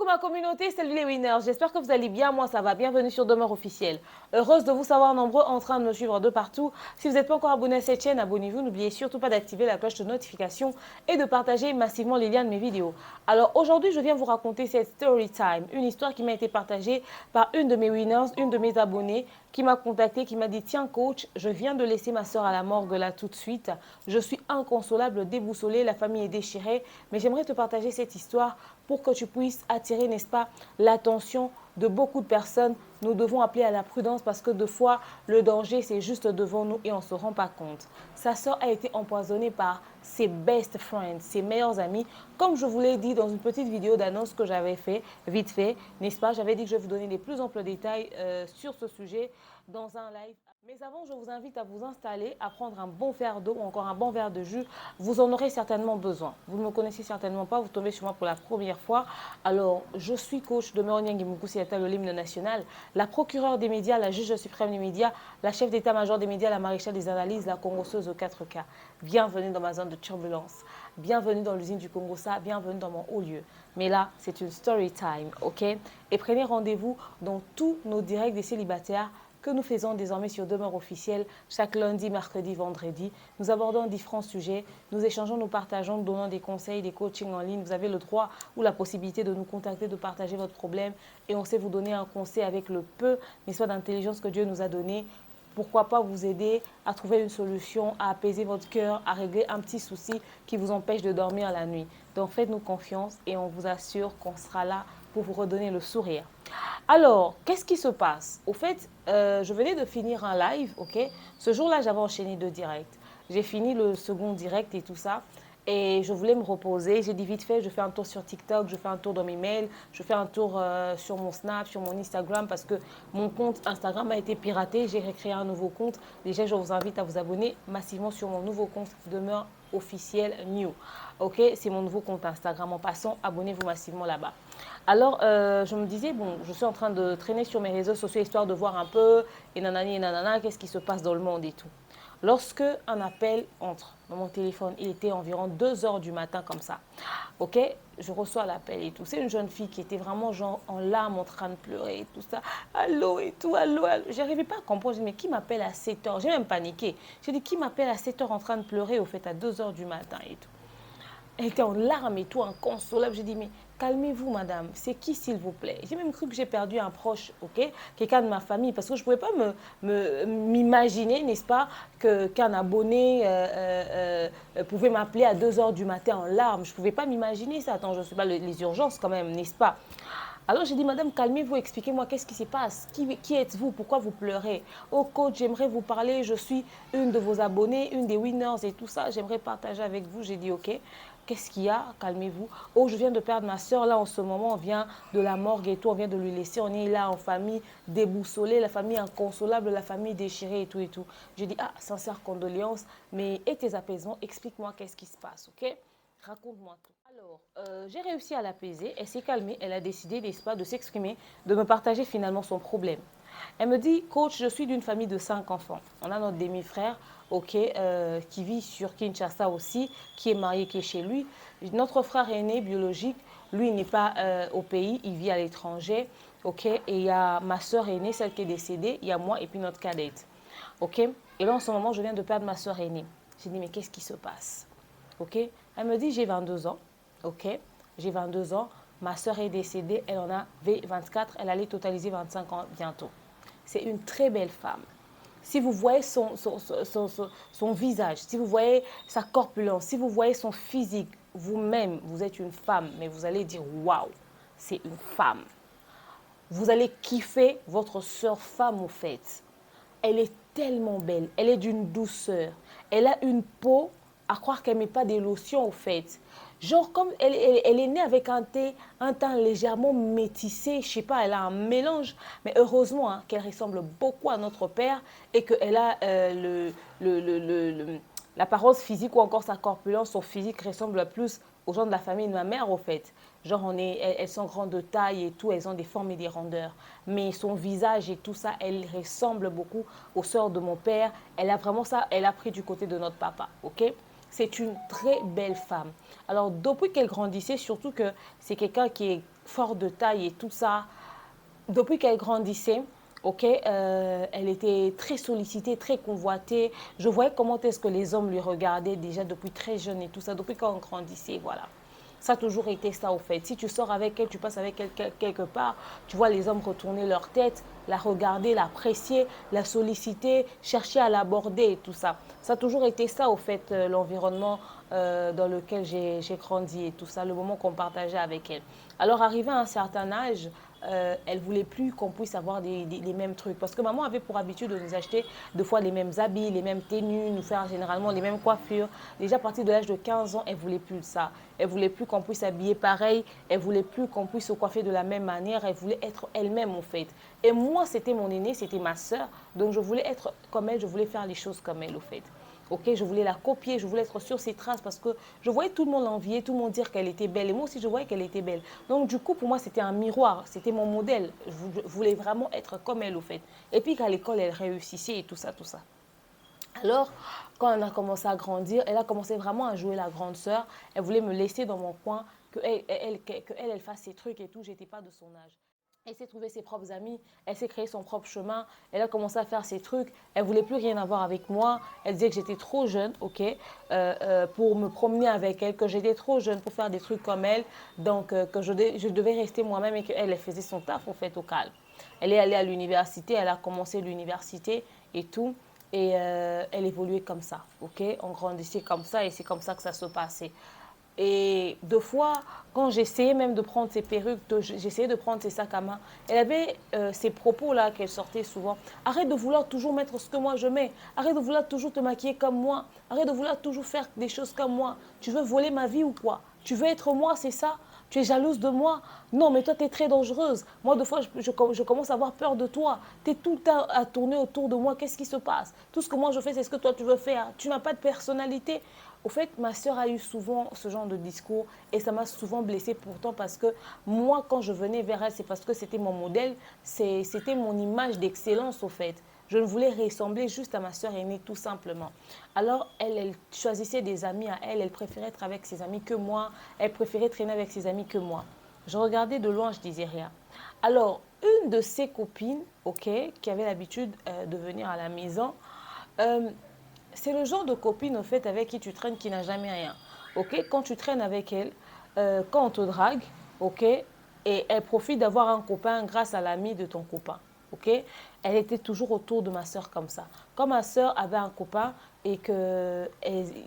Coucou ma communauté, salut les winners, j'espère que vous allez bien, moi ça va, bienvenue sur Demeure Officielle. Heureuse de vous savoir nombreux en train de me suivre de partout. Si vous n'êtes pas encore abonné à cette chaîne, abonnez-vous, n'oubliez surtout pas d'activer la cloche de notification et de partager massivement les liens de mes vidéos. Alors aujourd'hui, je viens vous raconter cette story time, une histoire qui m'a été partagée par une de mes winners, une de mes abonnées, qui m'a contacté, qui m'a dit « Tiens coach, je viens de laisser ma soeur à la morgue là tout de suite. Je suis inconsolable, déboussolée, la famille est déchirée, mais j'aimerais te partager cette histoire pour que tu puisses attirer, n'est-ce pas, l'attention de beaucoup de personnes. Nous devons appeler à la prudence parce que de fois, le danger, c'est juste devant nous et on ne se rend pas compte. Sa soeur a été empoisonnée par ses best friends, ses meilleurs amis. Comme je vous l'ai dit dans une petite vidéo d'annonce que j'avais fait, vite fait, n'est-ce pas, j'avais dit que je vais vous donner les plus amples détails sur ce sujet dans un live. Mais avant, je vous invite à vous installer, à prendre un bon verre d'eau ou encore un bon verre de jus. Vous en aurez certainement besoin. Vous ne me connaissez certainement pas, vous tombez sur moi pour la première fois. Alors, je suis coach de Meronniang Mukusiata, l'hymne national, la procureure des médias, la juge suprême des médias, la chef d'état-major des médias, la maréchale des analyses, la congosseuse aux 4K. Bienvenue dans ma zone de turbulence. Bienvenue dans l'usine du Congo-Ça, bienvenue dans mon haut lieu. Mais là, c'est une story time, ok? Et prenez rendez-vous dans tous nos directs des célibataires que nous faisons désormais sur Demeure Officielle chaque lundi, mercredi, vendredi. Nous abordons différents sujets, nous échangeons, nous partageons, nous donnons des conseils, des coachings en ligne. Vous avez le droit ou la possibilité de nous contacter, de partager votre problème et on sait vous donner un conseil avec le peu, mais soit d'intelligence que Dieu nous a donné. Pourquoi pas vous aider à trouver une solution, à apaiser votre cœur, à régler un petit souci qui vous empêche de dormir la nuit. Donc faites-nous confiance et on vous assure qu'on sera là pour vous redonner le sourire. Alors, qu'est-ce qui se passe? Au fait, je venais de finir un live, ok? Ce jour-là, j'avais enchaîné 2 directs. J'ai fini le second direct et tout ça. Et je voulais me reposer. J'ai dit vite fait, je fais un tour sur TikTok, je fais un tour dans mes mails, je fais un tour sur mon Snap, sur mon Instagram parce que mon compte Instagram a été piraté. J'ai recréé un nouveau compte. Déjà, je vous invite à vous abonner massivement sur mon nouveau compte qui demeure officiel new. Ok, c'est mon nouveau compte Instagram. En passant, abonnez-vous massivement là-bas. Alors, je me disais, bon, je suis en train de traîner sur mes réseaux sociaux histoire de voir un peu, et nanani et nanana, qu'est-ce qui se passe dans le monde et tout. Lorsque un appel entre dans mon téléphone, il était environ 2 heures du matin comme ça. Ok, je reçois l'appel et tout. C'est une jeune fille qui était vraiment genre en larmes, en train de pleurer et tout ça. Allô et tout, allô, allô. J'arrivais pas à comprendre. Je dis, mais qui m'appelle à 7 heures? J'ai même paniqué. J'ai dit, qui m'appelle à 7 heures en train de pleurer au fait à 2 heures du matin et tout. Elle était en larmes et tout, inconsolable. J'ai dit, mais calmez-vous, madame. C'est qui, s'il vous plaît? J'ai même cru que j'ai perdu un proche, ok? Quelqu'un de ma famille, parce que je ne pouvais pas m'imaginer, n'est-ce pas, qu'un abonné pouvait m'appeler à 2 heures du matin en larmes. Je ne pouvais pas m'imaginer ça. Attends, je ne sais pas les urgences quand même, n'est-ce pas? Alors j'ai dit, madame, calmez-vous, expliquez-moi qu'est-ce qui se passe. Qui êtes-vous? Pourquoi vous pleurez? Oh coach, j'aimerais vous parler. Je suis une de vos abonnés, une des winners et tout ça. J'aimerais partager avec vous. J'ai dit, ok. Qu'est-ce qu'il y a? Calmez-vous. Oh, je viens de perdre ma soeur. Là, en ce moment, on vient de la morgue et tout. On vient de lui laisser. On est là en famille déboussolée, la famille inconsolable, la famille déchirée et tout et tout. J'ai dit, ah, sincère condoléances, mais et tes apaisements, explique-moi qu'est-ce qui se passe, ok? Raconte-moi tout. Alors, j'ai réussi à l'apaiser. Elle s'est calmée. Elle a décidé, n'est-ce pas, de s'exprimer, de me partager finalement son problème. Elle me dit, coach, je suis d'une famille de 5 enfants. On a notre demi-frère, ok, qui vit sur Kinshasa aussi, qui est marié, qui est chez lui. Notre frère aîné biologique, lui, n'est pas au pays, il vit à l'étranger, ok. Et il y a ma soeur aînée, celle qui est décédée, il y a moi et puis notre cadette, ok. Et là, en ce moment, je viens de perdre ma soeur aînée. J'ai dit, mais qu'est-ce qui se passe, ok. Elle me dit, j'ai 22 ans, ok. J'ai 22 ans, ma soeur est décédée, elle en a 24, elle allait totaliser 25 ans bientôt. C'est une très belle femme. Si vous voyez son visage, si vous voyez sa corpulence, si vous voyez son physique, vous-même, vous êtes une femme, mais vous allez dire waouh, c'est une femme. Vous allez kiffer votre sœur femme au fait. Elle est tellement belle, elle est d'une douceur. Elle a une peau, à croire qu'elle ne met pas des lotions au fait. Genre comme elle est née avec un teint légèrement métissé, je sais pas, elle a un mélange. Mais heureusement hein, qu'elle ressemble beaucoup à notre père et qu'elle a l'apparence physique ou encore sa corpulence, son physique ressemble plus aux gens de la famille de ma mère au fait. Genre elles sont grandes de taille et tout, elles ont des formes et des rondeurs. Mais son visage et tout ça, elle ressemble beaucoup aux sœurs de mon père. Elle a vraiment ça, elle a pris du côté de notre papa, ok? C'est une très belle femme. Alors, depuis qu'elle grandissait, surtout que c'est quelqu'un qui est forte de taille et tout ça. Depuis qu'elle grandissait, ok, elle était très sollicitée, très convoitée. Je voyais comment est-ce que les hommes lui regardaient déjà depuis très jeune et tout ça, depuis qu'on grandissait, voilà. Ça a toujours été ça, au fait. Si tu sors avec elle, tu passes avec elle quelque part, tu vois les hommes retourner leur tête, la regarder, l'apprécier, la solliciter, chercher à l'aborder et tout ça. Ça a toujours été ça, au fait, l'environnement dans lequel j'ai grandi et tout ça, le moment qu'on partageait avec elle. Alors, arrivé à un certain âge, elle voulait plus qu'on puisse avoir les mêmes trucs. Parce que maman avait pour habitude de nous acheter deux fois les mêmes habits, les mêmes tenues, nous faire généralement les mêmes coiffures. Déjà à partir de l'âge de 15 ans, elle voulait plus de ça. Elle voulait plus qu'on puisse s'habiller pareil. Elle voulait plus qu'on puisse se coiffer de la même manière. Elle voulait être elle-même en fait. Et moi, c'était mon aînée, c'était ma sœur. Donc je voulais être comme elle, je voulais faire les choses comme elle au fait. Ok, je voulais la copier, je voulais être sur ses traces parce que je voyais tout le monde l'envier, tout le monde dire qu'elle était belle. Et moi aussi, je voyais qu'elle était belle. Donc, du coup, pour moi, c'était un miroir, c'était mon modèle. Je voulais vraiment être comme elle, au fait. Et puis qu'à l'école, elle réussissait et tout ça, tout ça. Alors, quand on a commencé à grandir, elle a commencé vraiment à jouer la grande sœur. Elle voulait me laisser dans mon coin, elle fasse ses trucs et tout. J'étais pas de son âge. Elle s'est trouvé ses propres amis, elle s'est créé son propre chemin, elle a commencé à faire ses trucs, elle voulait plus rien avoir avec moi, elle disait que j'étais trop jeune, ok, pour me promener avec elle, que j'étais trop jeune pour faire des trucs comme elle, donc que je devais rester moi-même et qu'elle elle faisait son taf, en fait, au calme. Elle est allée à l'université, elle a commencé l'université et tout, et elle évoluait comme ça, ok, on grandissait comme ça et c'est comme ça que ça se passait. Et deux fois, quand j'essayais même de prendre ses perruques, j'essayais de prendre ses sacs à main, elle avait ces propos-là qu'elle sortait souvent. Arrête de vouloir toujours mettre ce que moi je mets. Arrête de vouloir toujours te maquiller comme moi. Arrête de vouloir toujours faire des choses comme moi. Tu veux voler ma vie ou quoi? Tu veux être moi, c'est ça? Tu es jalouse de moi? Non, mais toi, tu es très dangereuse. Moi, deux fois, je commence à avoir peur de toi. Tu es tout le temps à tourner autour de moi. Qu'est-ce qui se passe? Tout ce que moi je fais, c'est ce que toi tu veux faire. Tu n'as pas de personnalité. Au fait, ma sœur a eu souvent ce genre de discours et ça m'a souvent blessée pourtant parce que moi, quand je venais vers elle, c'est parce que c'était mon modèle, c'était mon image d'excellence au fait. Je ne voulais ressembler juste à ma sœur aînée tout simplement. Alors, elle choisissait des amis à elle, elle préférait être avec ses amis que moi, elle préférait traîner avec ses amis que moi. Je regardais de loin, je disais rien. Alors, une de ses copines, ok, qui avait l'habitude de venir à la maison, euh, c'est le genre de copine, au fait, avec qui tu traînes qui n'a jamais rien. Ok, quand tu traînes avec elle, quand on te drague, ok, et elle profite d'avoir un copain grâce à l'ami de ton copain. Ok, elle était toujours autour de ma soeur comme ça. Quand ma soeur avait un copain et que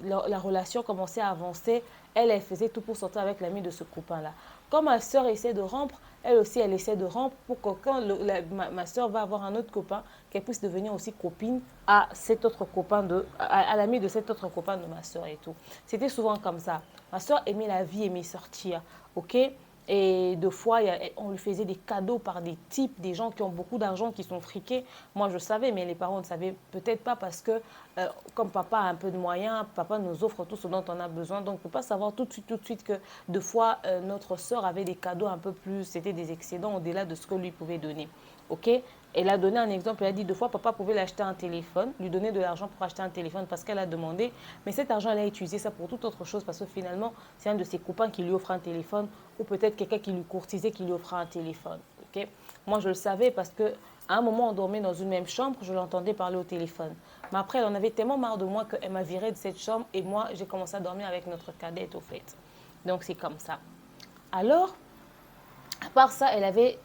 la relation commençait à avancer, elle faisait tout pour sortir avec l'ami de ce copain-là. Quand ma soeur essaie de rompre, elle aussi, elle essaie de rompre pour que quand ma soeur va avoir un autre copain, qu'elle puisse devenir aussi copine à cet autre copain à l'ami de cet autre copain de ma soeur et tout. C'était souvent comme ça. Ma soeur aimait la vie, aimait sortir, ok? Et deux fois, on lui faisait des cadeaux par des types, des gens qui ont beaucoup d'argent, qui sont friqués. Moi, je savais, mais les parents ne savaient peut-être pas parce que, comme papa a un peu de moyens, papa nous offre tout ce dont on a besoin. Donc, on ne peut pas savoir tout de suite que deux fois, notre soeur avait des cadeaux un peu plus, c'était des excédents au-delà de ce que lui pouvait donner. Ok? Elle a donné un exemple, elle a dit deux fois, papa pouvait l'acheter un téléphone, lui donner de l'argent pour acheter un téléphone parce qu'elle a demandé. Mais cet argent, elle a utilisé ça pour toute autre chose parce que finalement, c'est un de ses copains qui lui offre un téléphone ou peut-être quelqu'un qui lui courtisait qui lui offra un téléphone. Okay? Moi, je le savais parce qu'à un moment, on dormait dans une même chambre, je l'entendais parler au téléphone. Mais après, elle en avait tellement marre de moi qu'elle m'a virée de cette chambre et moi, j'ai commencé à dormir avec notre cadette au fait. Donc, c'est comme ça. Alors, à part ça, elle avait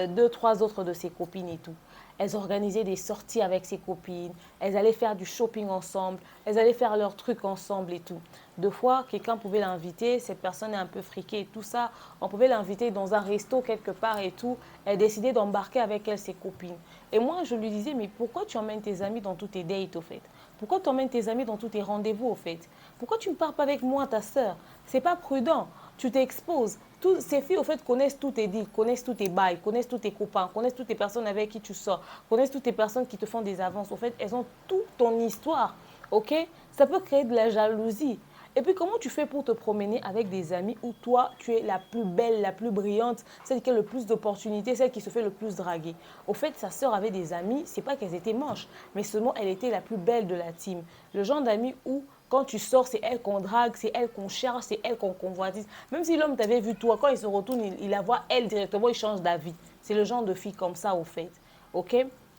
deux, trois autres de ses copines et tout. Elles organisaient des sorties avec ses copines. Elles allaient faire du shopping ensemble. Elles allaient faire leurs trucs ensemble et tout. Deux fois, quelqu'un pouvait l'inviter. Cette personne est un peu friquée et tout ça. On pouvait l'inviter dans un resto quelque part et tout. Elle décidait d'embarquer avec elle ses copines. Et moi, je lui disais, mais pourquoi tu emmènes tes amis dans tous tes dates au fait? Pourquoi tu emmènes tes amis dans tous tes rendez-vous au fait? Pourquoi tu ne pars pas avec moi, ta sœur? C'est pas prudent. Tu t'exposes. Ces filles, au fait, connaissent tous tes deals, connaissent tous tes bails, connaissent tous tes copains, connaissent toutes tes personnes avec qui tu sors, connaissent toutes tes personnes qui te font des avances. Au fait, elles ont toute ton histoire, ok? Ça peut créer de la jalousie. Et puis, comment tu fais pour te promener avec des amis où toi, tu es la plus belle, la plus brillante, celle qui a le plus d'opportunités, celle qui se fait le plus draguer. Au fait, sa sœur avait des amis, c'est pas qu'elles étaient moches, mais seulement elle était la plus belle de la team. Le genre d'amis où quand tu sors, c'est elle qu'on drague, c'est elle qu'on cherche, c'est elle qu'on convoitise. Même si l'homme t'avait vu toi, quand il se retourne, il la voit elle directement, il change d'avis. C'est le genre de fille comme ça, au fait. OK?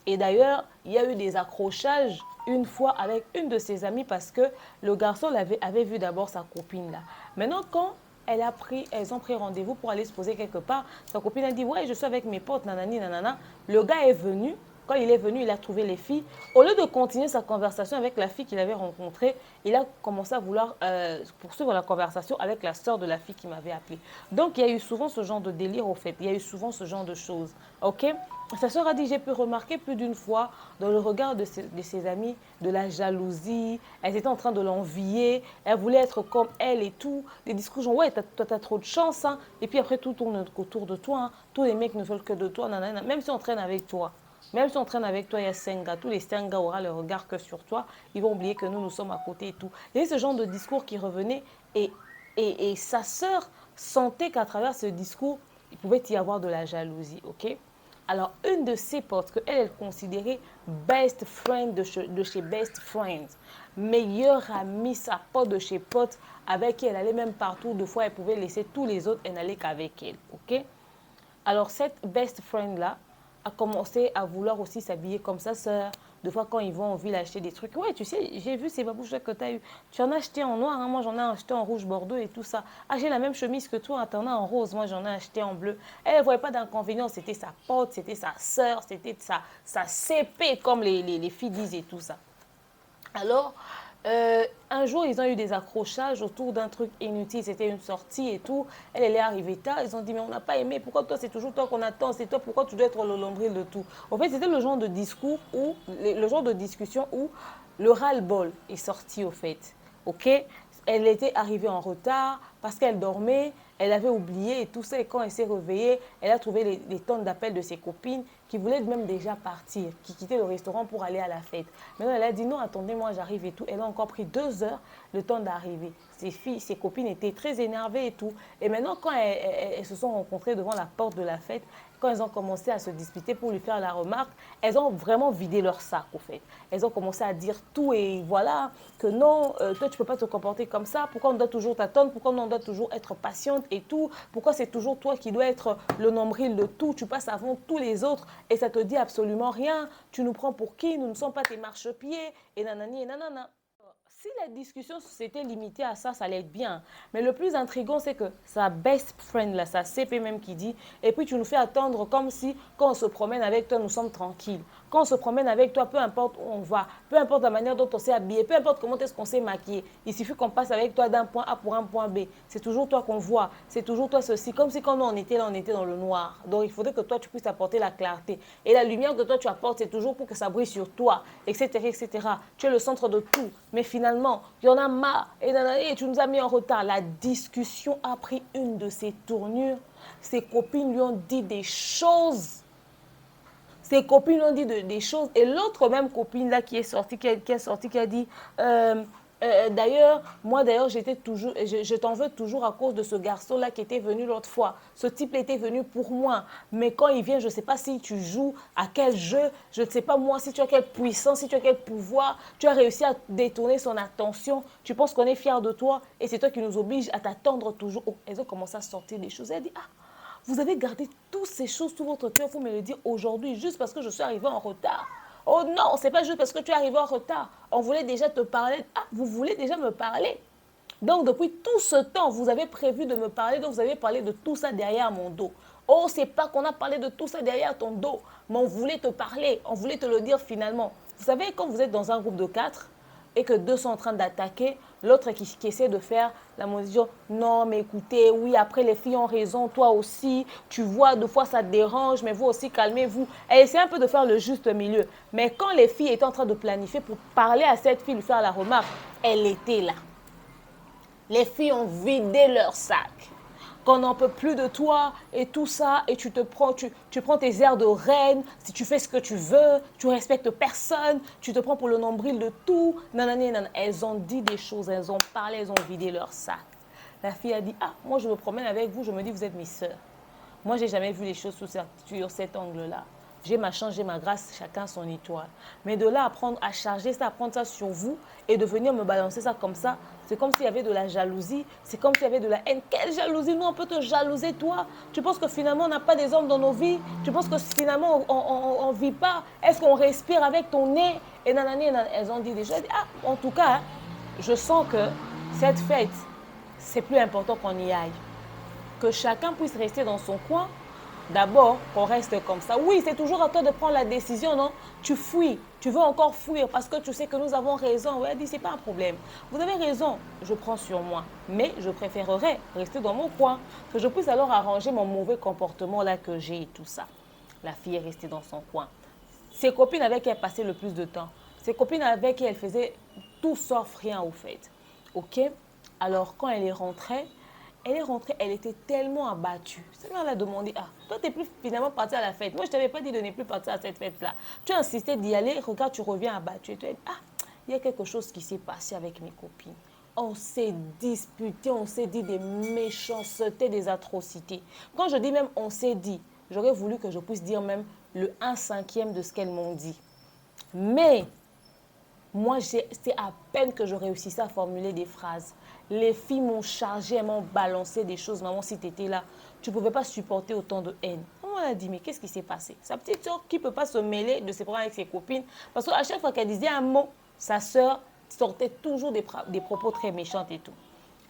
Et d'ailleurs, il y a eu des accrochages une fois avec une de ses amies parce que le garçon avait vu d'abord sa copine là. Maintenant, quand elles ont pris rendez-vous pour aller se poser quelque part, sa copine a dit, ouais, je suis avec mes potes, nanani, nanana. Le gars est venu. Quand il est venu, il a trouvé les filles. Au lieu de continuer sa conversation avec la fille qu'il avait rencontrée, il a commencé à vouloir poursuivre la conversation avec la sœur de la fille qui m'avait appelé. Donc, il y a eu souvent ce genre de délire, au fait. Il y a eu souvent ce genre de choses. OK? Sa sœur a dit, j'ai pu remarquer plus d'une fois dans le regard de ses amis de la jalousie. Elles étaient en train de l'envier. Elle voulait être comme elle et tout. Des discours genre, ouais, toi, t'as trop de chance. Hein. Et puis après, tout tourne autour de toi. Hein. Tous les mecs ne veulent que de toi. Nanana. Même si on traîne avec toi. Même si on traîne avec toi, il y a 5 gars. Tous les 5 gars auront le regard que sur toi. Ils vont oublier que nous sommes à côté et tout. Il y a ce genre de discours qui revenait. Et sa sœur sentait qu'à travers ce discours, il pouvait y avoir de la jalousie. OK? Alors, une de ses potes, qu'elle considérait best friend de chez Best Friends, meilleure amie, sa pote de chez pote, avec qui elle allait même partout. Deux fois, elle pouvait laisser tous les autres, elle n'allait qu'avec elle. OK? Alors, cette best friend-là a commencé à vouloir aussi s'habiller comme sa sœur. Des fois, quand ils vont en ville acheter des trucs, ouais, tu sais, j'ai vu ces babouches que tu as eu. Tu en as acheté en noir, hein, moi j'en ai acheté en rouge bordeaux et tout ça. Ah, j'ai la même chemise que toi, tu en as en rose, moi j'en ai acheté en bleu. Elle ne voyait pas d'inconvénient, c'était sa pote, c'était sa sœur, c'était sa CP, comme les filles disent et tout ça. Alors, un jour, ils ont eu des accrochages autour d'un truc inutile. C'était une sortie et tout. Elle est arrivée tard. Ils ont dit, mais on n'a pas aimé. Pourquoi toi, c'est toujours toi qu'on attend? C'est toi, pourquoi tu dois être le nombril de tout? En fait, c'était le genre de discours où, le genre de discussion où le ras-le-bol est sorti, au fait. OK? Elle était arrivée en retard parce qu'elle dormait, elle avait oublié et tout ça. Et quand elle s'est réveillée, elle a trouvé les tonnes d'appels de ses copines qui voulaient même déjà partir, qui quittaient le restaurant pour aller à la fête. Maintenant, elle a dit non, attendez, moi j'arrive et tout. Elle a encore pris 2 heures le temps d'arriver. Ses copines étaient très énervées et tout. Et maintenant, quand elles se sont rencontrées devant la porte de la fête, quand elles ont commencé à se disputer pour lui faire la remarque, elles ont vraiment vidé leur sac, au fait. Elles ont commencé à dire tout et voilà, que non, toi, tu ne peux pas te comporter comme ça. Pourquoi on doit toujours t'attendre? Pourquoi on doit toujours être patiente et tout? Pourquoi c'est toujours toi qui dois être le nombril de tout? Tu passes avant tous les autres et ça te dit absolument rien. Tu nous prends pour qui? Nous ne sommes pas tes marchepieds et nanani et nanana. Si la discussion s'était limitée à ça, ça allait être bien. Mais le plus intriguant, c'est que sa best friend, là, sa CP même qui dit, et puis tu nous fais attendre comme si, quand on se promène avec toi, nous sommes tranquilles. Quand on se promène avec toi, peu importe où on va, peu importe la manière dont on s'est habillé, peu importe comment est-ce qu'on s'est maquillé, il suffit qu'on passe avec toi d'un point A pour un point B. C'est toujours toi qu'on voit, c'est toujours toi ceci. Comme si quand nous on était là, on était dans le noir. Donc il faudrait que toi, tu puisses apporter la clarté. Et la lumière que toi, tu apportes, c'est toujours pour que ça brille sur toi, etc., etc. Tu es le centre de tout. Mais finalement, il y en a marre. Et tu nous as mis en retard. La discussion a pris une de ses tournures. Ses copines lui ont dit des choses. Ses copines lui ont dit des choses. Et l'autre même copine là qui est sortie, qui a dit... d'ailleurs, je t'en veux toujours à cause de ce garçon-là qui était venu l'autre fois. Ce type était venu pour moi. Mais quand il vient, je ne sais pas si tu joues, à quel jeu, je ne sais pas moi, si tu as quelle puissance, si tu as quel pouvoir, tu as réussi à détourner son attention, tu penses qu'on est fier de toi et c'est toi qui nous oblige à t'attendre toujours. Oh, elles ont commencé à sortir des choses. Elle dit, ah, vous avez gardé toutes ces choses sous votre cœur, vous me le dire aujourd'hui juste parce que je suis arrivée en retard. Oh non, c'est pas juste parce que tu es arrivé en retard. On voulait déjà te parler. Ah, vous voulez déjà me parler. Donc, depuis tout ce temps, vous avez prévu de me parler. Donc, vous avez parlé de tout ça derrière mon dos. Oh, c'est pas qu'on a parlé de tout ça derrière ton dos. Mais on voulait te parler. On voulait te le dire finalement. Vous savez, quand vous êtes dans un groupe de 4 et que 2 sont en train d'attaquer, l'autre qui essaie de faire la mesure, non, mais écoutez, oui, après les filles ont raison, toi aussi, tu vois, 2 fois ça te dérange, mais vous aussi, calmez-vous. Elle essaie un peu de faire le juste milieu. Mais quand les filles étaient en train de planifier pour parler à cette fille, lui faire la remarque, elle était là. Les filles ont vidé leur sac. qu'on n'en peut plus de toi et tout ça, et tu prends tes airs de reine, si tu fais ce que tu veux, tu respectes personne, tu te prends pour le nombril de tout. Nanani, nanana. Elles ont dit des choses, elles ont parlé, elles ont vidé leur sac. La fille a dit, ah, moi je me promène avec vous, je me dis, vous êtes mes sœurs. Moi, j'ai jamais vu les choses sur cet angle-là. J'ai ma chance, j'ai ma grâce, chacun son étoile. Mais de là à prendre, à charger ça, à prendre ça sur vous et de venir me balancer ça comme ça, c'est comme s'il y avait de la jalousie, c'est comme s'il y avait de la haine. Quelle jalousie? Nous, on peut te jalouser, toi. Tu penses que finalement, on n'a pas des hommes dans nos vies? Tu penses que finalement, on ne vit pas? Est-ce qu'on respire avec ton nez? Et nanani, elles ont dit déjà, ah, en tout cas, hein, je sens que cette fête, c'est plus important qu'on y aille. Que chacun puisse rester dans son coin. D'abord, qu'on reste comme ça. Oui, c'est toujours à toi de prendre la décision, non? Tu fuis, tu veux encore fuir parce que tu sais que nous avons raison. Ouais, elle dit, c'est pas un problème. Vous avez raison, je prends sur moi. Mais je préférerais rester dans mon coin, que je puisse alors arranger mon mauvais comportement là que j'ai et tout ça. La fille est restée dans son coin. Ses copines avec qui elle passait le plus de temps. Ses copines avec qui elle faisait tout sauf rien au fait. Ok? Alors, quand elle est rentrée, elle était tellement abattue. Elle a demandé, ah, toi, tu n'es plus finalement partie à la fête. Moi, je ne t'avais pas dit de ne plus partir à cette fête-là. Tu as insisté d'y aller, regarde, tu reviens abattue. Et tu as dit, ah, il y a quelque chose qui s'est passé avec mes copines. On s'est disputé, on s'est dit des méchancetés, des atrocités. Quand je dis même on s'est dit, j'aurais voulu que je puisse dire même le 1/5 de ce qu'elles m'ont dit. Mais moi, c'est à peine que je réussissais à formuler des phrases. Les filles m'ont chargé, elles m'ont balancé des choses. Maman, si tu étais là, tu ne pouvais pas supporter autant de haine. Maman a dit, mais qu'est-ce qui s'est passé? Sa petite soeur qui ne peut pas se mêler de ses problèmes avec ses copines. Parce qu'à chaque fois qu'elle disait un mot, sa soeur sortait toujours des propos très méchants et tout.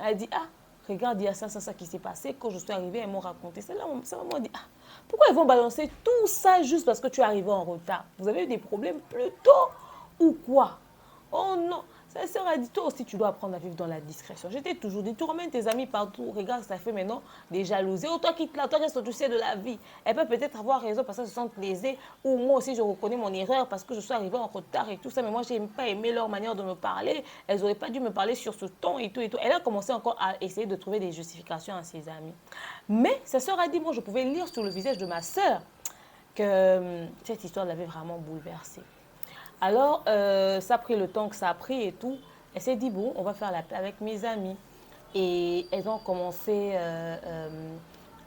Elle a dit, ah, regarde, il y a ça qui s'est passé. Quand je suis arrivée, elles m'ont raconté. C'est là où sa maman a dit, ah, pourquoi ils vont balancer tout ça juste parce que tu es arrivée en retard? Vous avez eu des problèmes plus tôt ou quoi? Oh non, sa sœur a dit, toi aussi tu dois apprendre à vivre dans la discrétion. J'étais toujours dit, tu ramènes tes amis partout, regarde, ça fait maintenant des jalousies. Oh, toi quitte là, toi reste tu sais de la vie. Elle peut peut-être avoir raison parce qu'elle se sent lésée, ou moi aussi je reconnais mon erreur parce que je suis arrivée en retard et tout ça, mais moi je n'ai pas aimé leur manière de me parler. Elles n'auraient pas dû me parler sur ce ton et tout et tout. Elle a commencé encore à essayer de trouver des justifications à ses amis. Mais sa sœur a dit, moi je pouvais lire sur le visage de ma sœur que cette histoire l'avait vraiment bouleversée. Alors, ça a pris le temps que ça a pris et tout. Elle s'est dit, bon, on va faire la paix avec mes amis. Et elles ont commencé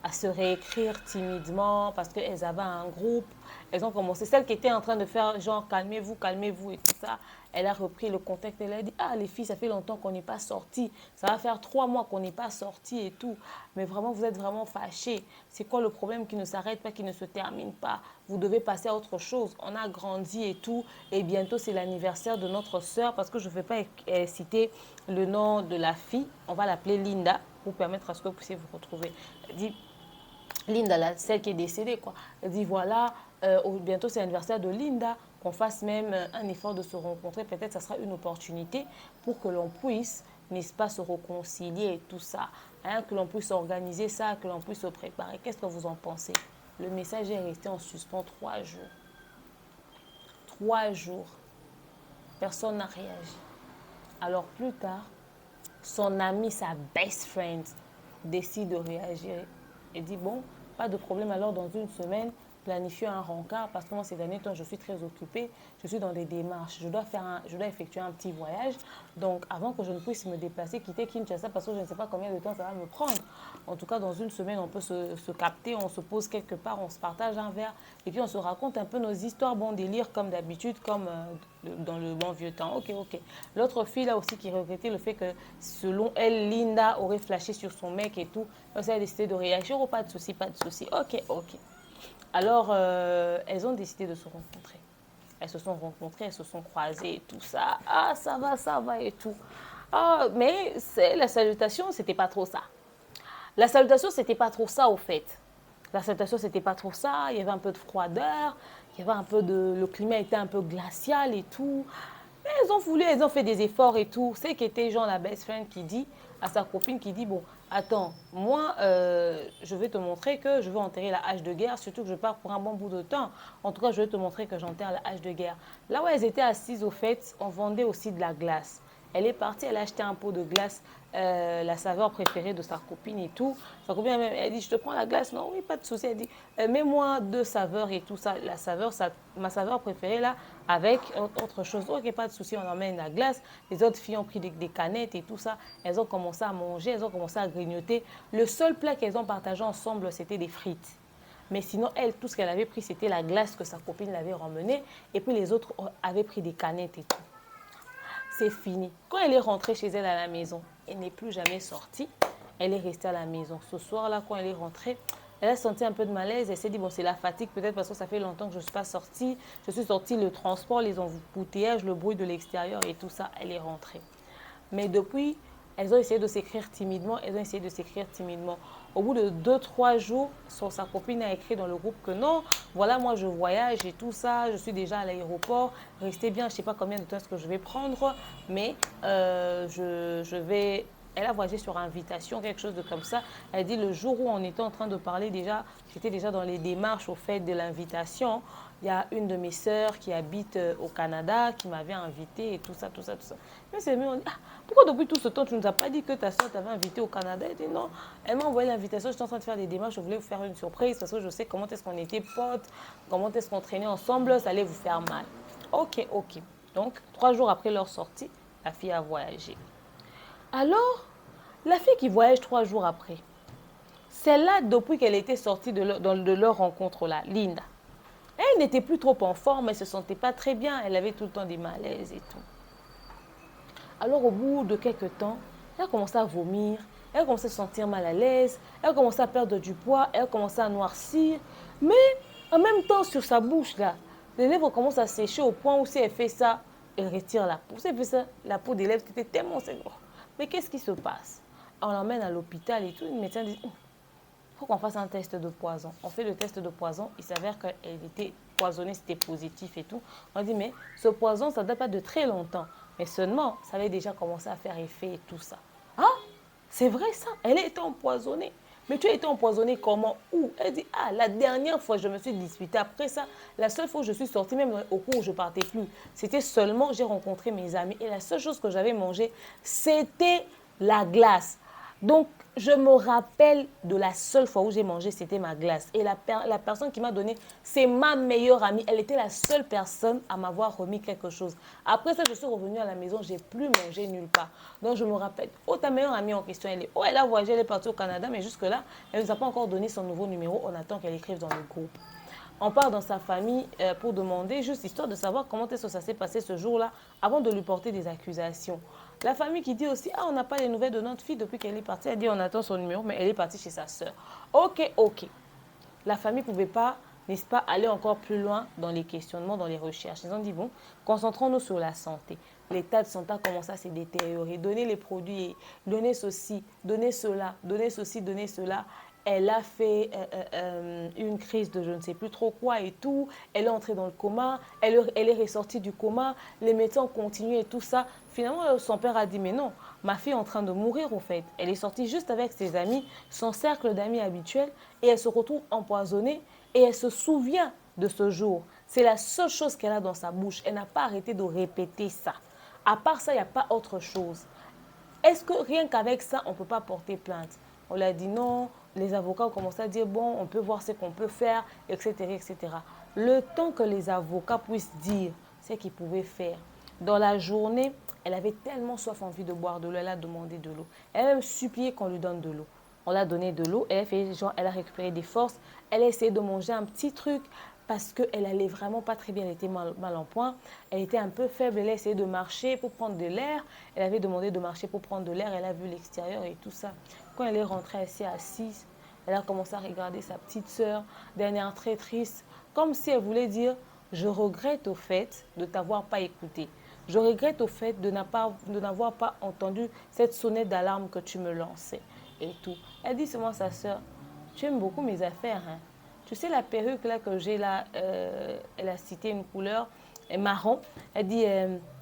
à se réécrire timidement parce qu'elles avaient un groupe. Elles ont commencé, celle qui était en train de faire genre calmez-vous et tout ça. Elle a repris le contexte, elle a dit, ah les filles, ça fait longtemps qu'on n'est pas sortis. Ça va faire 3 mois qu'on n'est pas sortis et tout. Mais vraiment, vous êtes vraiment fâchés. C'est quoi le problème qui ne s'arrête pas, qui ne se termine pas? Vous devez passer à autre chose. On a grandi et tout. Et bientôt, c'est l'anniversaire de notre sœur parce que je ne vais pas citer le nom de la fille. On va l'appeler Linda pour permettre à ce que vous puissiez vous retrouver. Elle dit, Linda, celle qui est décédée, quoi. Elle dit, voilà, bientôt c'est l'anniversaire de Linda, qu'on fasse même un effort de se rencontrer. Peut-être que ça sera une opportunité pour que l'on puisse, n'est-ce pas, se réconcilier et tout ça. Hein, que l'on puisse organiser ça, que l'on puisse se préparer. Qu'est-ce que vous en pensez? Le message est resté en suspens 3 jours. 3 jours. Personne n'a réagi. Alors plus tard, son amie, sa best friend, décide de réagir. Elle dit, bon, pas de problème, alors dans une semaine, planifier un rencard parce que moi, ces derniers temps, je suis très occupée, je suis dans des démarches, je dois effectuer un petit voyage. Donc, avant que je ne puisse me déplacer, quitter Kinshasa parce que je ne sais pas combien de temps ça va me prendre. En tout cas, dans une semaine, on peut se capter, on se pose quelque part, on se partage un verre et puis on se raconte un peu nos histoires, bon délire comme d'habitude, comme dans le bon vieux temps. Ok. L'autre fille là aussi qui regrettait le fait que, selon elle, Linda aurait flashé sur son mec et tout. Donc, elle a décidé de réagir. Oh, pas de souci. Ok. Alors, elles ont décidé de se rencontrer. Elles se sont rencontrées, elles se sont croisées et tout ça. Ah, ça va et tout. Ah, mais la salutation, c'était pas trop ça. La salutation, c'était pas trop ça, au fait. La salutation, c'était pas trop ça. Il y avait un peu de froideur. Il y avait un peu de... Le climat était un peu glacial et tout. Mais elles ont fait des efforts et tout. C'est qu'était genre la best friend qui dit à sa copine, qui dit, bon, attends, moi, je vais te montrer que je veux enterrer la hache de guerre, surtout que je pars pour un bon bout de temps. En tout cas, je vais te montrer que j'enterre la hache de guerre. Là où elles étaient assises, au fait, on vendait aussi de la glace. Elle est partie, elle a acheté un pot de glace, la saveur préférée de sa copine et tout. Sa copine, elle dit, je te prends la glace. Non, oui, pas de souci. Elle dit, mets-moi deux saveurs et tout ça. La saveur, ma saveur préférée là, avec autre chose. Ok, pas de souci, on emmène la glace. Les autres filles ont pris des canettes et tout ça. Elles ont commencé à manger, elles ont commencé à grignoter. Le seul plat qu'elles ont partagé ensemble, c'était des frites. Mais sinon, elle, tout ce qu'elle avait pris, c'était la glace que sa copine l'avait ramenée. Et puis les autres avaient pris des canettes et tout. C'est fini. Quand elle est rentrée chez elle à la maison, elle n'est plus jamais sortie. Elle est restée à la maison. Ce soir-là, quand elle est rentrée, elle a senti un peu de malaise. Elle s'est dit, bon, c'est la fatigue peut-être parce que ça fait longtemps que je ne suis pas sortie. Je suis sortie, le transport, les embouteillages, le bruit de l'extérieur et tout ça, elle est rentrée. Mais depuis, elles ont essayé de s'écrire timidement, Au bout de 2, 3 jours, sa copine a écrit dans le groupe que non, voilà, moi je voyage et tout ça, je suis déjà à l'aéroport, restez bien, je ne sais pas combien de temps est-ce que je vais prendre, mais je vais... Elle a voyagé sur invitation, quelque chose de comme ça. Elle dit le jour où on était en train de parler déjà, j'étais déjà dans les démarches au fait de l'invitation. Il y a une de mes sœurs qui habite au Canada qui m'avait invitée et tout ça, tout ça, tout ça. Mais c'est mieux, on dit, ah, pourquoi depuis tout ce temps tu ne nous as pas dit que ta sœur t'avait invité au Canada? Elle dit non, elle m'a envoyé l'invitation, j'étais en train de faire des démarches, je voulais vous faire une surprise parce que je sais comment est-ce qu'on était potes, comment est-ce qu'on traînait ensemble, ça allait vous faire mal. Ok, ok. Donc, 3 jours après leur sortie, la fille a voyagé. Alors, la fille qui voyage 3 jours après, c'est là depuis qu'elle était sortie de leur rencontre là, Linda. Elle n'était plus trop en forme, elle ne se sentait pas très bien, elle avait tout le temps des malaises et tout. Alors au bout de quelques temps, elle a commencé à vomir, elle a commencé à se sentir mal à l'aise, elle a commencé à perdre du poids, elle a commencé à noircir. Mais en même temps, sur sa bouche, là, les lèvres commencent à sécher au point où si elle fait ça, elle retire la peau. Si elle fait ça, la peau des lèvres était tellement sèche. Mais qu'est-ce qui se passe? On l'emmène à l'hôpital et tout, le médecin dit, il faut qu'on fasse un test de poison. On fait le test de poison, il s'avère qu'elle était poisonnée, c'était positif et tout. On dit, mais ce poison, ça ne date pas de très longtemps. Mais seulement, ça avait déjà commencé à faire effet et tout ça. Ah, c'est vrai ça, elle a été empoisonnée. Mais tu as été empoisonnée comment? Où? Elle dit, ah, la dernière fois, je me suis disputée. Après ça, la seule fois où je suis sortie, même au cours où je ne partais plus, c'était seulement, j'ai rencontré mes amis. Et la seule chose que j'avais mangée, c'était la glace. Donc, je me rappelle de la seule fois où j'ai mangé, c'était ma glace. Et la personne qui m'a donné, c'est ma meilleure amie. Elle était la seule personne à m'avoir remis quelque chose. Après ça, je suis revenue à la maison, j'ai plus mangé nulle part. Donc, je me rappelle. Oh, ta meilleure amie en question, elle a voyagé, elle est partie au Canada, mais jusque-là, elle ne nous a pas encore donné son nouveau numéro. On attend qu'elle écrive dans le groupe. On part dans sa famille pour demander, juste histoire de savoir comment est-ce que ça s'est passé ce jour-là, avant de lui porter des accusations. La famille qui dit aussi, ah, on n'a pas les nouvelles de notre fille depuis qu'elle est partie. Elle dit, on attend son numéro, mais elle est partie chez sa sœur. Ok, ok. La famille ne pouvait pas, n'est-ce pas, aller encore plus loin dans les questionnements, dans les recherches. Ils ont dit, bon, concentrons-nous sur la santé. L'état de santé a commencé à se détériorer. Donnez les produits, donnez ceci, donnez cela, donnez ceci, donnez cela. Elle a fait une crise de je ne sais plus trop quoi et tout. Elle est entrée dans le coma. Elle est ressortie du coma. Les médecins ont continué et tout ça. Finalement, son père a dit, mais non, ma fille est en train de mourir au fait. Elle est sortie juste avec ses amis, son cercle d'amis habituel, et elle se retrouve empoisonnée et elle se souvient de ce jour. C'est la seule chose qu'elle a dans sa bouche. Elle n'a pas arrêté de répéter ça. À part ça, il n'y a pas autre chose. Est-ce que rien qu'avec ça, on ne peut pas porter plainte? On lui a dit non, les avocats ont commencé à dire bon, on peut voir ce qu'on peut faire, etc., etc. Le temps que les avocats puissent dire ce qu'ils pouvaient faire, dans la journée, elle avait tellement soif, envie de boire de l'eau, elle a demandé de l'eau. Elle a même supplié qu'on lui donne de l'eau. On l'a donné de l'eau, elle a fait genre, elle a récupéré des forces, elle a essayé de manger un petit truc parce qu'elle allait vraiment pas très bien, elle était mal en point, elle était un peu faible, elle a essayé de marcher pour prendre de l'air, elle avait demandé de marcher pour prendre de l'air, elle a vu l'extérieur et tout ça. Quand elle est rentrée, elle s'est assise, elle a commencé à regarder sa petite sœur d'un air très triste, comme si elle voulait dire « Je regrette au fait de t'avoir pas écouté. Je regrette au fait de n'avoir pas entendu cette sonnette d'alarme que tu me lançais. » Et tout. Elle dit seulement à sa sœur « Tu aimes beaucoup mes affaires, hein? Tu sais la perruque là que j'ai là, elle a cité une couleur marron. Elle dit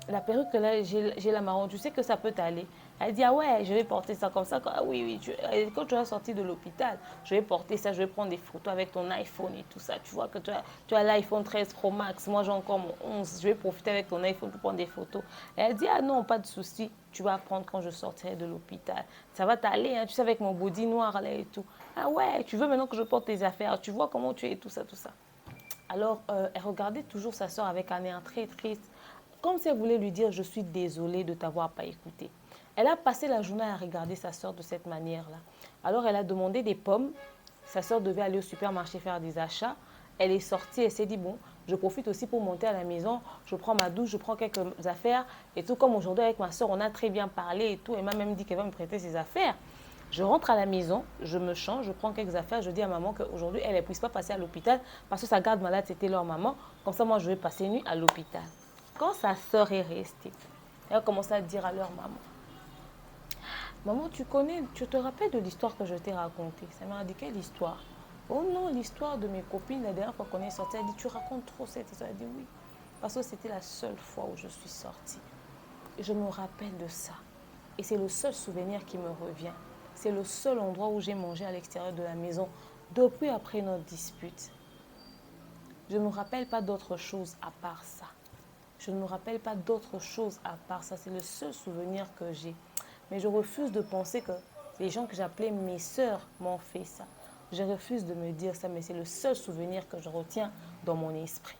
la perruque là, j'ai la marron, tu sais que ça peut t'aller. Elle dit, ah ouais, je vais porter ça comme ça. Ah oui, oui, quand tu vas sortir de l'hôpital, je vais porter ça, je vais prendre des photos avec ton iPhone et tout ça. Tu vois que tu as l'iPhone 13 Pro Max, moi j'ai encore mon 11, je vais profiter avec ton iPhone pour prendre des photos. Et elle dit, ah non, pas de souci, tu vas prendre quand je sortirai de l'hôpital. Ça va t'aller, hein, tu sais, avec mon body noir là et tout. Ah ouais, tu veux maintenant que je porte tes affaires, tu vois comment tu es, tout ça, tout ça. Alors, elle regardait toujours sa soeur avec un air très triste, comme si elle voulait lui dire, je suis désolée de t'avoir pas écouté. Elle a passé la journée à regarder sa soeur de cette manière-là. Alors, elle a demandé des pommes. Sa soeur devait aller au supermarché faire des achats. Elle est sortie, elle s'est dit, bon, je profite aussi pour monter à la maison. Je prends ma douche, je prends quelques affaires. Et tout comme aujourd'hui avec ma soeur, on a très bien parlé et tout. Elle m'a même dit qu'elle va me prêter ses affaires. Je rentre à la maison, je me change, je prends quelques affaires, je dis à maman qu'aujourd'hui, elle ne puisse pas passer à l'hôpital parce que sa garde malade, c'était leur maman. Comme ça, moi, je vais passer une nuit à l'hôpital. Quand sa soeur est restée, elle a commencé à dire à leur maman, maman, tu connais, tu te rappelles de l'histoire que je t'ai racontée? Ça m'a dit, quelle histoire? Oh non, l'histoire de mes copines, la dernière fois qu'on est sorti, elle dit, tu racontes trop cette histoire. Elle dit, oui, parce que c'était la seule fois où je suis sortie. Je me rappelle de ça. Et c'est le seul souvenir qui me revient. C'est le seul endroit où j'ai mangé à l'extérieur de la maison depuis après notre dispute. Je ne me rappelle pas d'autre chose à part ça. Je ne me rappelle pas d'autre chose à part ça. C'est le seul souvenir que j'ai. Mais je refuse de penser que les gens que j'appelais mes sœurs m'ont fait ça. Je refuse de me dire ça, mais c'est le seul souvenir que je retiens dans mon esprit.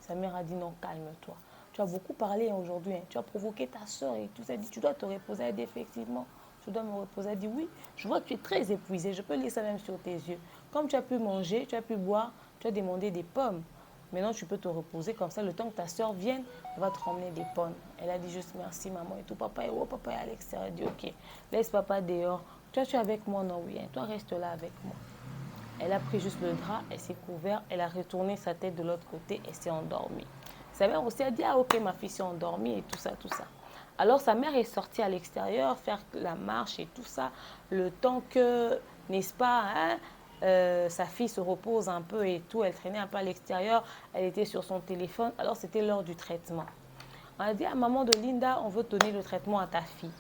Sa mère a dit non, calme-toi. Tu as beaucoup parlé aujourd'hui, hein. Tu as provoqué ta soeur et tout ça. Elle dit, tu dois te reposer. Elle dit, effectivement, je dois me reposer. Elle dit, oui, je vois que tu es très épuisée. Je peux lire ça même sur tes yeux. Comme tu as pu manger, tu as pu boire, tu as demandé des pommes. Maintenant, tu peux te reposer comme ça. Le temps que ta soeur vienne, elle va te ramener des pommes. Elle a dit juste merci, maman et tout. Papa est où? Papa est à l'extérieur. Elle dit, ok, laisse papa dehors. Toi, tu es avec moi? Non, oui. Hein. Toi, reste là avec moi. Elle a pris juste le drap, elle s'est couverte, elle a retourné sa tête de l'autre côté et s'est endormie. Sa mère aussi a dit, ah ok, ma fille s'est endormie et tout ça, tout ça. Alors sa mère est sortie à l'extérieur faire la marche et tout ça, le temps que, n'est-ce pas, hein, sa fille se repose un peu et tout, elle traînait un peu à l'extérieur, elle était sur son téléphone, alors c'était l'heure du traitement. On a dit à maman de Linda, on veut donner le traitement à ta fille.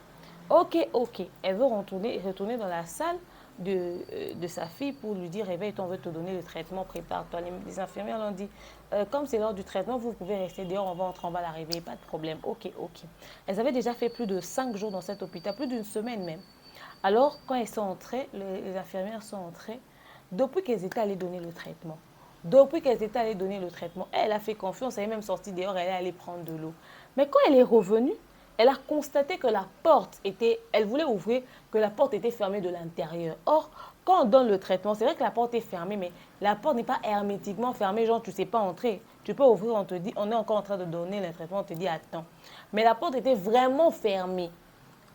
Ok, ok. Elle veut retourner dans la salle de sa fille pour lui dire, réveille-toi, on veut te donner le traitement, prépare-toi. Les infirmières l'ont dit, comme c'est l'heure du traitement, vous pouvez rester dehors, on va entrer, on va la réveiller, pas de problème. Ok, ok. Elles avaient déjà fait plus de 5 jours dans cet hôpital, plus d'une semaine même. Alors, quand elles sont entrées, les infirmières sont entrées, depuis qu'elles étaient allées donner le traitement. Depuis qu'elles étaient allées donner le traitement, elle a fait confiance, elle est même sortie dehors, elle est allée prendre de l'eau. Mais quand elle est revenue, elle a constaté que la porte était, elle voulait ouvrir, que la porte était fermée de l'intérieur. Or, quand on donne le traitement, c'est vrai que la porte est fermée, mais la porte n'est pas hermétiquement fermée, genre tu ne sais pas entrer. Tu peux ouvrir, on te dit, on est encore en train de donner le traitement, on te dit attends. Mais la porte était vraiment fermée.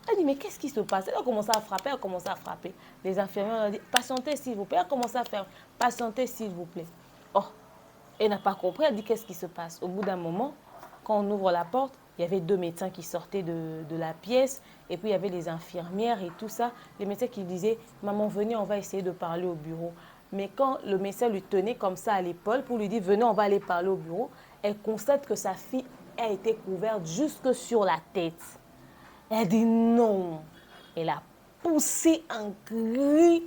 Elle dit, mais qu'est-ce qui se passe? Elle a commencé à frapper, elle a commencé à frapper. Les infirmières ont dit, patientez s'il vous plaît. Elle a commencé à faire, patientez s'il vous plaît. Oh, elle n'a pas compris, elle dit, qu'est-ce qui se passe? Au bout d'un moment, quand on ouvre la porte, il y avait 2 médecins qui sortaient de la pièce, et puis il y avait les infirmières et tout ça. Les médecins qui disaient, maman, venez, on va essayer de parler au bureau. Mais quand le médecin lui tenait comme ça à l'épaule pour lui dire, venez, on va aller parler au bureau, elle constate que sa fille a été couverte jusque sur la tête. Elle dit non. Elle a poussé un cri.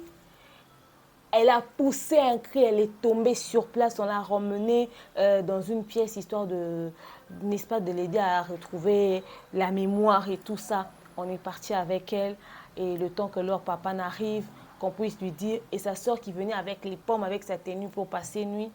Elle a poussé un cri, elle est tombée sur place. On l'a ramenée dans une pièce histoire de, n'est-ce pas, de l'aider à retrouver la mémoire et tout ça. On est parti avec elle et le temps que leur papa n'arrive, qu'on puisse lui dire, et sa soeur qui venait avec les pommes, avec sa tenue pour passer nuit,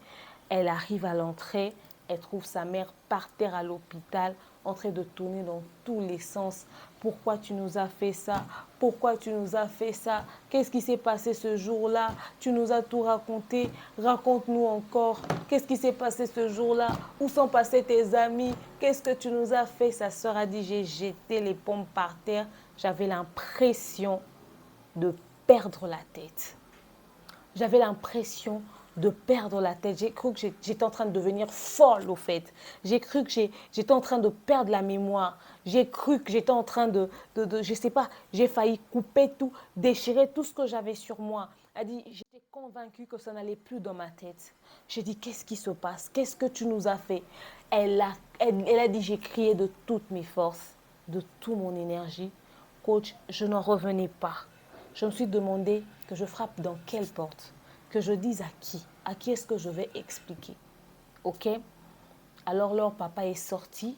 elle arrive à l'entrée, elle trouve sa mère par terre à l'hôpital, en train de tourner dans tous les sens. Pourquoi tu nous as fait ça? Pourquoi tu nous as fait ça? Qu'est-ce qui s'est passé ce jour-là? Tu nous as tout raconté. Raconte-nous encore. Qu'est-ce qui s'est passé ce jour-là? Où sont passés tes amis? Qu'est-ce que tu nous as fait? Sa soeur a dit, j'ai jeté les pommes par terre. J'avais l'impression de perdre la tête. J'avais l'impression de perdre la tête. J'ai cru que j'étais en train de devenir folle, au fait. J'ai cru que j'étais en train de perdre la mémoire. J'ai cru que j'étais en train je sais pas, j'ai failli couper tout, déchirer tout ce que j'avais sur moi. Elle dit, j'étais convaincue que ça n'allait plus dans ma tête. J'ai dit, qu'est-ce qui se passe? Qu'est-ce que tu nous as fait? Elle a dit, j'ai crié de toutes mes forces, de toute mon énergie, Coach, je n'en revenais pas. Je me suis demandé que je frappe dans quelle porte, que je dise à qui est-ce que je vais expliquer. Ok? Alors leur papa est sorti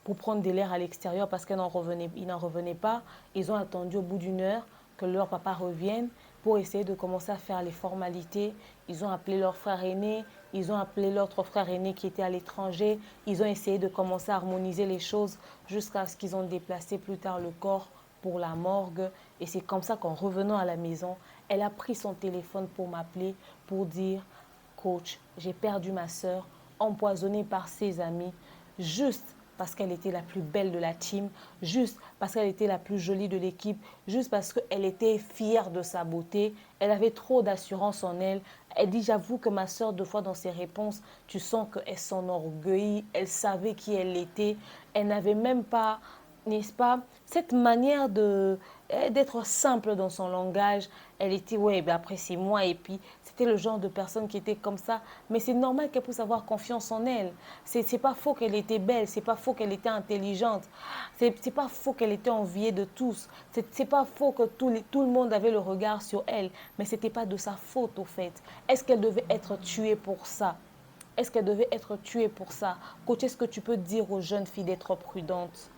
pour prendre de l'air à l'extérieur parce qu'il n'en revenait pas. Ils ont attendu au bout d'une heure que leur papa revienne pour essayer de commencer à faire les formalités. Ils ont appelé leur frère aîné, ils ont appelé l'autre frère aîné qui était à l'étranger. Ils ont essayé de commencer à harmoniser les choses jusqu'à ce qu'ils ont déplacé plus tard le corps pour la morgue. Et c'est comme ça qu'en revenant à la maison, elle a pris son téléphone pour m'appeler pour dire « Coach, j'ai perdu ma soeur, empoisonnée par ses amis, juste parce qu'elle était la plus belle de la team, juste parce qu'elle était la plus jolie de l'équipe, juste parce qu'elle était fière de sa beauté. Elle avait trop d'assurance en elle. Elle dit, j'avoue que ma soeur, deux fois dans ses réponses, tu sens qu'elle s'enorgueillit, elle savait qui elle était. Elle n'avait même pas, n'est-ce pas, cette manière d'être simple dans son langage. Elle était, ouais, ben après c'est moi. Et puis, c'était le genre de personne qui était comme ça. Mais c'est normal qu'elle puisse avoir confiance en elle. C'est pas faux qu'elle était belle. C'est pas faux qu'elle était intelligente. C'est pas faux qu'elle était enviée de tous. C'est pas faux que tout le monde avait le regard sur elle. Mais c'était pas de sa faute, au fait. Est-ce qu'elle devait être tuée pour ça? Est-ce qu'elle devait être tuée pour ça? Coach, est-ce que tu peux dire aux jeunes filles d'être prudentes,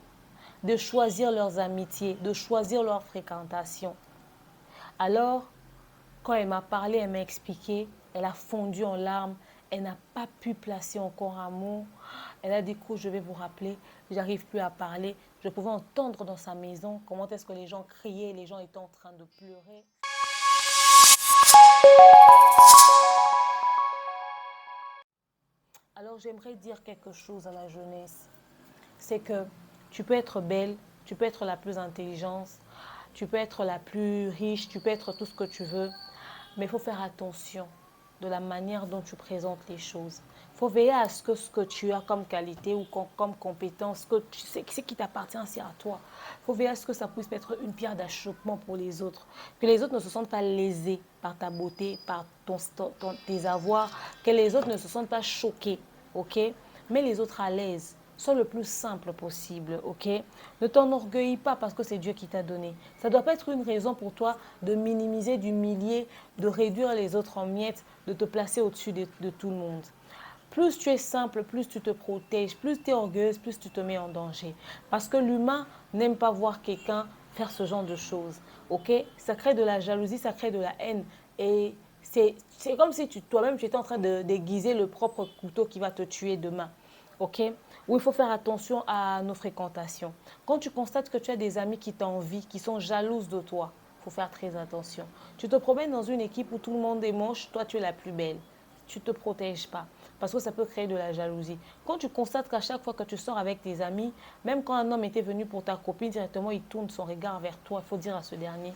de choisir leurs amitiés, de choisir leur fréquentation? Alors, quand elle m'a parlé, elle m'a expliqué, elle a fondu en larmes, elle n'a pas pu placer encore un mot. Elle a dit, coach, je vais vous rappeler, j'arrive plus à parler. Je pouvais entendre dans sa maison comment est-ce que les gens criaient, les gens étaient en train de pleurer. Alors j'aimerais dire quelque chose à la jeunesse. C'est que tu peux être belle, tu peux être la plus intelligente, tu peux être la plus riche, tu peux être tout ce que tu veux. Mais il faut faire attention de la manière dont tu présentes les choses. Il faut veiller à ce que tu as comme qualité ou comme compétence, que tu sais, ce qui t'appartient, c'est à toi. Il faut veiller à ce que ça puisse être une pierre d'achoppement pour les autres. Que les autres ne se sentent pas lésés par ta beauté, par tes avoirs. Que les autres ne se sentent pas choqués, ok? Mets les autres à l'aise. Sois le plus simple possible, ok? Ne t'enorgueillis pas parce que c'est Dieu qui t'a donné. Ça ne doit pas être une raison pour toi de minimiser, d'humilier, de réduire les autres en miettes, de te placer au-dessus de tout le monde. Plus tu es simple, plus tu te protèges, plus tu es orgueilleuse, plus tu te mets en danger. Parce que l'humain n'aime pas voir quelqu'un faire ce genre de choses, ok? Ça crée de la jalousie, ça crée de la haine. Et c'est comme si toi-même, tu étais en train de déguiser le propre couteau qui va te tuer demain. Ok? Où il faut faire attention à nos fréquentations. Quand tu constates que tu as des amis qui t'envient, qui sont jalouses de toi, il faut faire très attention. Tu te promènes dans une équipe où tout le monde est moche, toi tu es la plus belle. Tu ne te protèges pas parce que ça peut créer de la jalousie. Quand tu constates qu'à chaque fois que tu sors avec tes amis, même quand un homme était venu pour ta copine, directement il tourne son regard vers toi, il faut dire à ce dernier,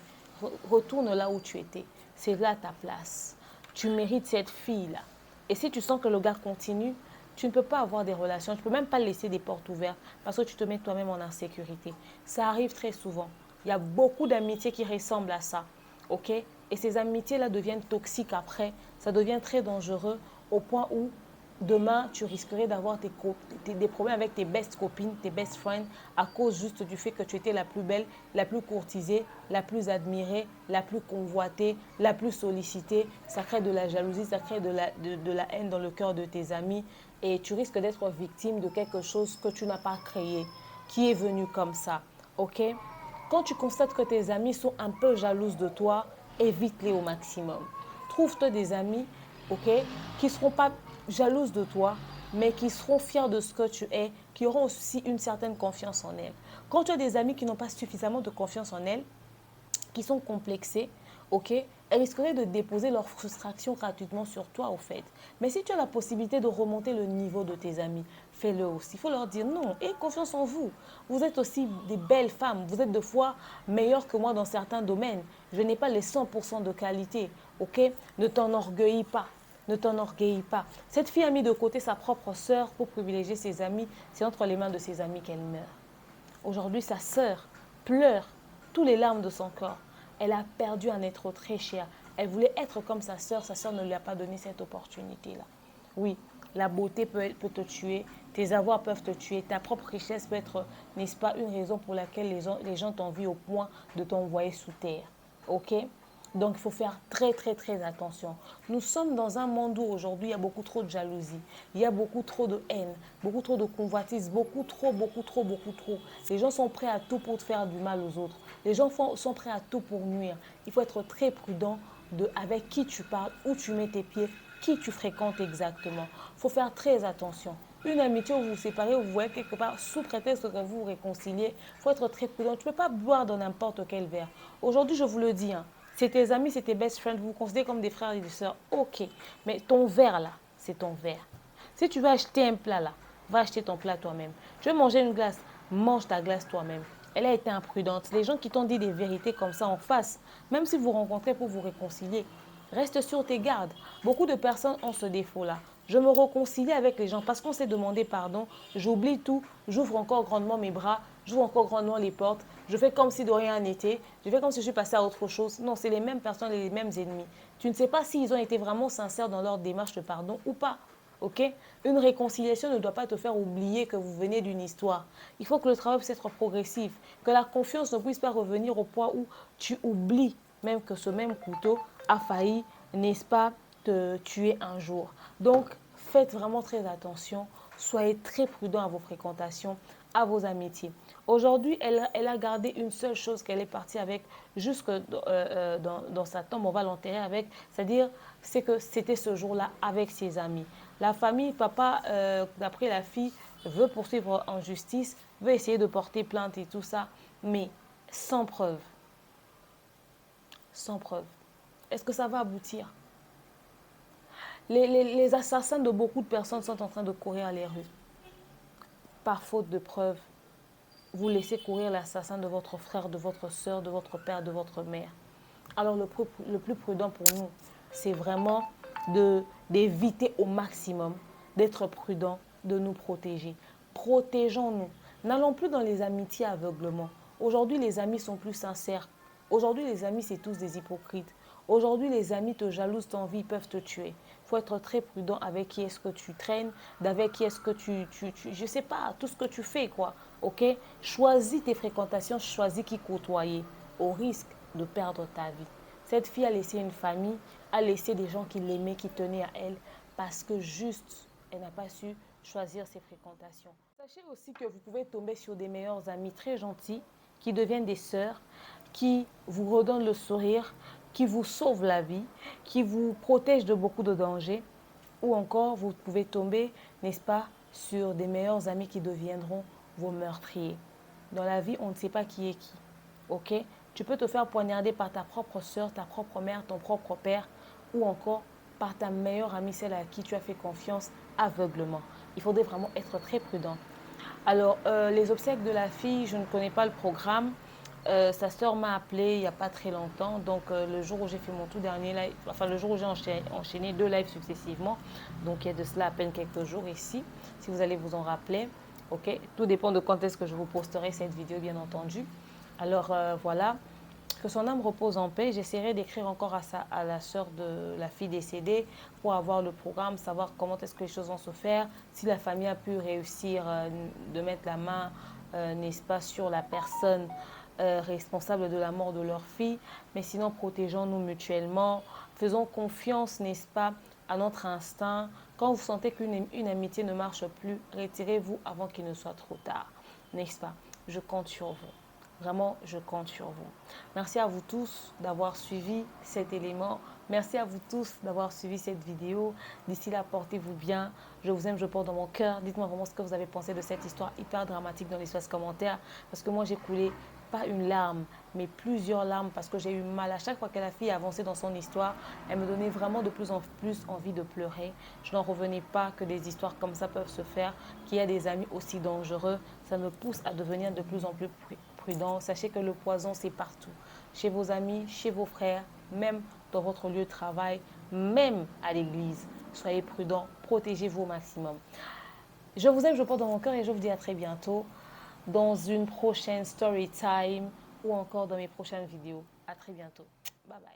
retourne là où tu étais. C'est là ta place. Tu mérites cette fille-là. Et si tu sens que le gars continue, tu ne peux pas avoir des relations, tu ne peux même pas laisser des portes ouvertes parce que tu te mets toi-même en insécurité. Ça arrive très souvent. Il y a beaucoup d'amitiés qui ressemblent à ça. Ok? Et ces amitiés-là deviennent toxiques après. Ça devient très dangereux au point où demain, tu risquerais d'avoir des problèmes avec tes best copines, tes best friends, à cause juste du fait que tu étais la plus belle, la plus courtisée, la plus admirée, la plus convoitée, la plus sollicitée. Ça crée de la jalousie, ça crée de la haine dans le cœur de tes amis. Et tu risques d'être victime de quelque chose que tu n'as pas créé, qui est venu comme ça. Ok? Quand tu constates que tes amis sont un peu jalouses de toi, évite-les au maximum. Trouve-toi des amis, ok, qui ne seront pas jalouses de toi, mais qui seront fiers de ce que tu es, qui auront aussi une certaine confiance en elles. Quand tu as des amis qui n'ont pas suffisamment de confiance en elles, qui sont complexés, ok, elles risqueraient de déposer leur frustration gratuitement sur toi, au fait. Mais si tu as la possibilité de remonter le niveau de tes amis, fais-le aussi. Il faut leur dire non, aie confiance en vous. Vous êtes aussi des belles femmes. Vous êtes de fois meilleures que moi dans certains domaines. Je n'ai pas les 100% de qualité, ok? Ne t'enorgueillis pas. Ne t'enorgueillis pas. Cette fille a mis de côté sa propre sœur pour privilégier ses amis. C'est entre les mains de ses amis qu'elle meurt. Aujourd'hui, sa sœur pleure tous les larmes de son corps. Elle a perdu un être très cher. Elle voulait être comme sa sœur ne lui a pas donné cette opportunité-là. Oui, la beauté peut te tuer, tes avoirs peuvent te tuer, ta propre richesse peut être, n'est-ce pas, une raison pour laquelle les gens t'envient au point de t'envoyer sous terre. Ok? Donc, il faut faire très, très, très attention. Nous sommes dans un monde où aujourd'hui, il y a beaucoup trop de jalousie. Il y a beaucoup trop de haine, beaucoup trop de convoitise, beaucoup trop, beaucoup trop, beaucoup trop. Les gens sont prêts à tout pour te faire du mal aux autres. Les gens sont prêts à tout pour nuire. Il faut être très prudent avec qui tu parles, où tu mets tes pieds, qui tu fréquentes exactement. Il faut faire très attention. Une amitié où vous vous séparez, où vous voyez quelque part, sous prétexte que vous vous réconciliez, il faut être très prudent. Tu ne peux pas boire dans n'importe quel verre. Aujourd'hui, je vous le dis, hein, c'est tes amis, c'est tes best friends, vous vous considérez comme des frères et des sœurs, ok. Mais ton verre là, c'est ton verre. Si tu veux acheter un plat là, va acheter ton plat toi-même. Tu veux manger une glace, mange ta glace toi-même. Elle a été imprudente. Les gens qui t'ont dit des vérités comme ça en face, même si vous rencontrez pour vous réconcilier, reste sur tes gardes. Beaucoup de personnes ont ce défaut-là. Je me réconcilie avec les gens parce qu'on s'est demandé pardon. J'oublie tout. J'ouvre encore grandement mes bras. J'ouvre encore grandement les portes. Je fais comme si de rien n'était. Je fais comme si je suis passée à autre chose. Non, c'est les mêmes personnes et les mêmes ennemis. Tu ne sais pas s'ils ont été vraiment sincères dans leur démarche de pardon ou pas. Ok? Une réconciliation ne doit pas te faire oublier que vous venez d'une histoire. Il faut que le travail puisse être progressif. Que la confiance ne puisse pas revenir au point où tu oublies même que ce même couteau a failli, n'est-ce pas, te tuer un jour. Donc, faites vraiment très attention. Soyez très prudent à vos fréquentations, à vos amitiés. Aujourd'hui, elle a gardé une seule chose qu'elle est partie avec jusque dans sa tombe. On va l'enterrer avec, c'est-à-dire, c'est que c'était ce jour-là avec ses amis. La famille, papa, d'après la fille, veut poursuivre en justice, veut essayer de porter plainte et tout ça, mais sans preuve. Sans preuve. Est-ce que ça va aboutir? Les assassins de beaucoup de personnes sont en train de courir les rues. Par faute de preuves, vous laissez courir l'assassin de votre frère, de votre soeur, de votre père, de votre mère. Alors le plus prudent pour nous, c'est vraiment d'éviter au maximum, d'être prudent, de nous protéger. Protégeons-nous. N'allons plus dans les amitiés aveuglement. Aujourd'hui, les amis sont plus sincères. Aujourd'hui, les amis, c'est tous des hypocrites. Aujourd'hui, les amis te jalousent, t'envient, peuvent te tuer. Il faut être très prudent avec qui est-ce que tu traînes, avec qui est-ce que je sais pas, tout ce que tu fais, quoi. Ok? Choisis tes fréquentations, choisis qui côtoyer, au risque de perdre ta vie. Cette fille a laissé une famille, a laissé des gens qui l'aimaient, qui tenaient à elle, parce que juste, elle n'a pas su choisir ses fréquentations. Sachez aussi que vous pouvez tomber sur des meilleurs amis très gentils, qui deviennent des sœurs, qui vous redonnent le sourire, qui vous sauvent la vie, qui vous protègent de beaucoup de dangers. Ou encore, vous pouvez tomber, n'est-ce pas, sur des meilleurs amis qui deviendront vos meurtriers. Dans la vie, on ne sait pas qui est qui. Ok? Tu peux te faire poignarder par ta propre soeur, ta propre mère, ton propre père, ou encore par ta meilleure amie, celle à qui tu as fait confiance aveuglement. Il faudrait vraiment être très prudent. Alors, les obsèques de la fille, je ne connais pas le programme. Sa sœur m'a appelé il n'y a pas très longtemps. Donc, le jour où j'ai fait mon tout dernier live, enfin, le jour où j'ai enchaîné 2 lives successivement, donc il y a de cela à peine quelques jours ici, si vous allez vous en rappeler. Ok, tout dépend de quand est-ce que je vous posterai cette vidéo, bien entendu. Alors, voilà. Que son âme repose en paix. J'essaierai d'écrire encore à la sœur de la fille décédée pour avoir le programme, savoir comment est-ce que les choses vont se faire, si la famille a pu réussir de mettre la main, n'est-ce pas, sur la personne responsable de la mort de leur fille. Mais sinon, protégeons-nous mutuellement. Faisons confiance, n'est-ce pas, à notre instinct. Quand vous sentez qu'une amitié ne marche plus, retirez-vous avant qu'il ne soit trop tard. N'est-ce pas? Je compte sur vous. Vraiment, je compte sur vous. Merci à vous tous d'avoir suivi cet élément. Merci à vous tous d'avoir suivi cette vidéo. D'ici là, portez-vous bien. Je vous aime, je porte dans mon cœur. Dites-moi vraiment ce que vous avez pensé de cette histoire hyper dramatique dans l'espace commentaire. Parce que moi, j'ai coulé pas une larme, mais plusieurs larmes parce que j'ai eu mal. À chaque fois que la fille avançait dans son histoire, elle me donnait vraiment de plus en plus envie de pleurer. Je n'en revenais pas que des histoires comme ça peuvent se faire, qu'il y a des amis aussi dangereux. Ça me pousse à devenir de plus en plus prudent. Sachez que le poison, c'est partout. Chez vos amis, chez vos frères, même dans votre lieu de travail, même à l'église. Soyez prudents, protégez-vous au maximum. Je vous aime, je porte dans mon cœur et je vous dis à très bientôt dans une prochaine story time ou encore dans mes prochaines vidéos. À très bientôt. Bye bye.